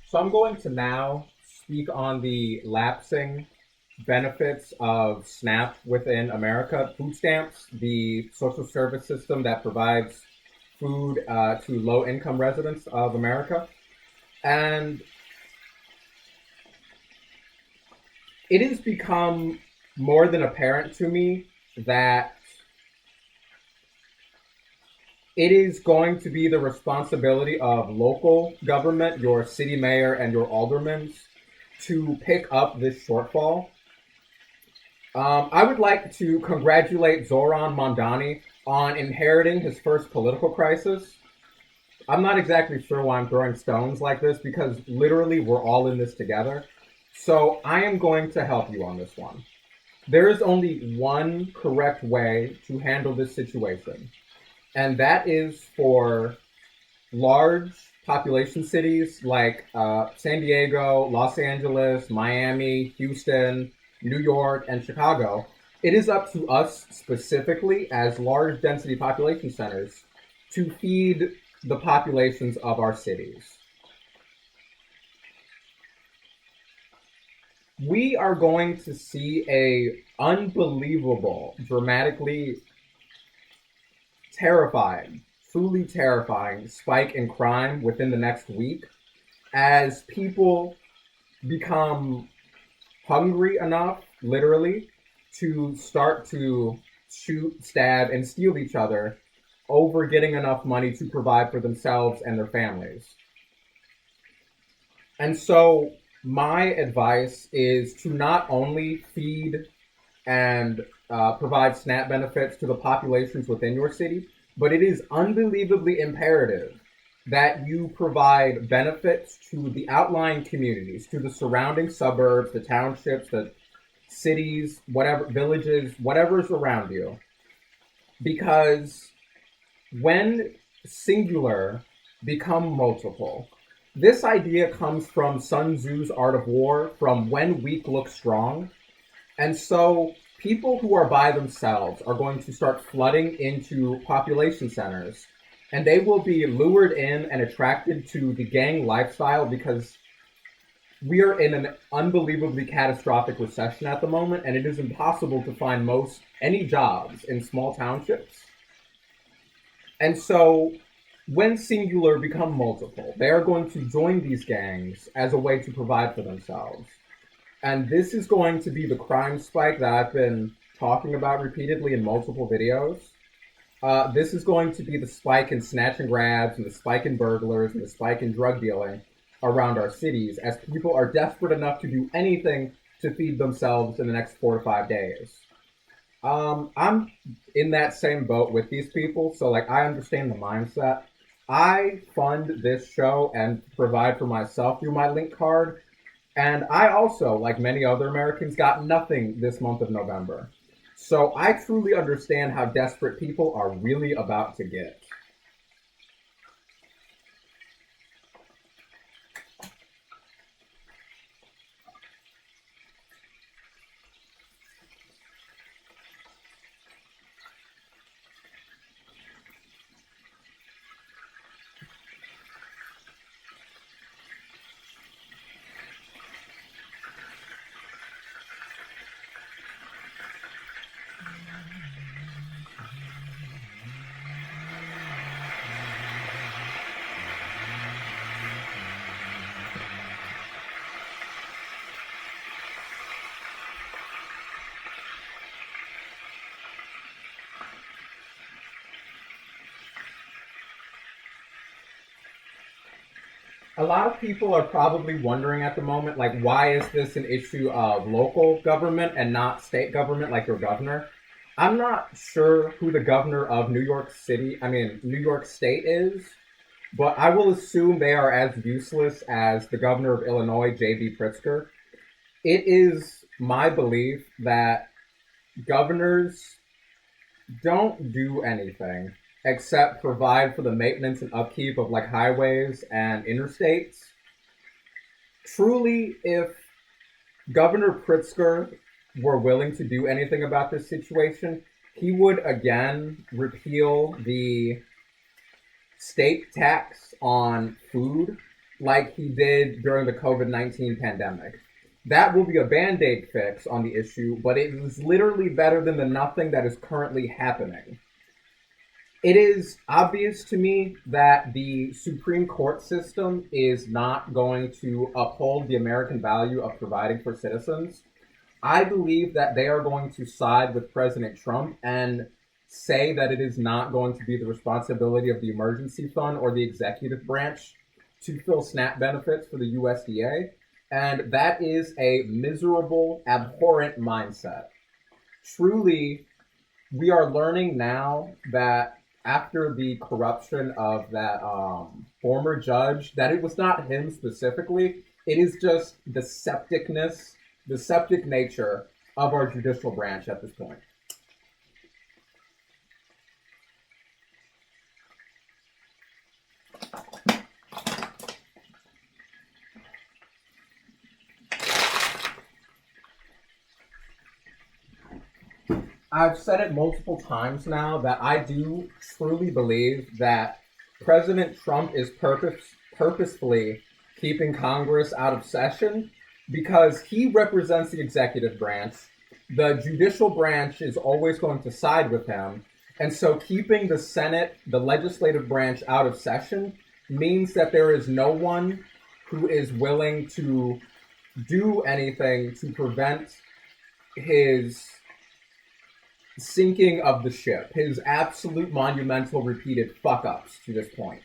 So I'm going to now speak on the lapsing benefits of SNAP within America. Food stamps, the social service system that provides food to low income residents of America. And it has become more than apparent to me that it is going to be the responsibility of local government, your city mayor and your aldermen, to pick up this shortfall. I would like to congratulate Zohran Mamdani on inheriting his first political crisis. I'm not exactly sure why I'm throwing stones like this because literally we're all in this together. So I am going to help you on this one. There is only one correct way to handle this situation, and that is for large population cities like San Diego, Los Angeles, Miami, Houston, New York, and Chicago. It is up to us specifically as large density population centers to feed the populations of our cities. We are going to see a unbelievable, dramatically terrifying, truly terrifying spike in crime within the next week as people become hungry enough, literally, to start to shoot, stab, and steal each other over getting enough money to provide for themselves and their families. And so, my advice is to not only feed and provide SNAP benefits to the populations within your city, but it is unbelievably imperative that you provide benefits to the outlying communities, to the surrounding suburbs, the townships, the cities, whatever, villages, whatever's around you. Because when singular become multiple, this idea comes from Sun Tzu's Art of War, from when weak looks strong. And so people who are by themselves are going to start flooding into population centers, and they will be lured in and attracted to the gang lifestyle because we are in an unbelievably catastrophic recession at the moment, and it is impossible to find most any jobs in small townships. And so when singular become multiple, they are going to join these gangs as a way to provide for themselves. And this is going to be the crime spike that I've been talking about repeatedly in multiple videos. This is going to be the spike in snatch and grabs and the spike in burglars and the spike in drug dealing around our cities as people are desperate enough to do anything to feed themselves in the next 4 to 5 days. I'm in that same boat with these people, so like I understand the mindset. I fund this show and provide for myself through my link card. And I also, like many other Americans, got nothing this month of November. So I truly understand how desperate people are really about to get. A lot of people are probably wondering at the moment, like, why is this an issue of local government and not state government, like your governor? I'm not sure who the governor of New York State is, but I will assume they are as useless as the governor of Illinois, J.B. Pritzker. It is my belief that governors don't do anything except provide for the maintenance and upkeep of like highways and interstates. Truly, if Governor Pritzker were willing to do anything about this situation, he would again repeal the state tax on food like he did during the COVID-19 pandemic. That will be a band-aid fix on the issue, but it is literally better than the nothing that is currently happening. It is obvious to me that the Supreme Court system is not going to uphold the American value of providing for citizens. I believe that they are going to side with President Trump and say that it is not going to be the responsibility of the emergency fund or the executive branch to fill SNAP benefits for the USDA. And that is a miserable, abhorrent mindset. Truly, we are learning now that after the corruption of that former judge, that it was not him specifically. It is just the septic nature of our judicial branch at this point. I've said it multiple times now that I do truly believe that President Trump is purposefully keeping Congress out of session because he represents the executive branch. The judicial branch is always going to side with him. And so keeping the Senate, the legislative branch, out of session means that there is no one who is willing to do anything to prevent his sinking of the ship, his absolute monumental repeated fuck ups to this point.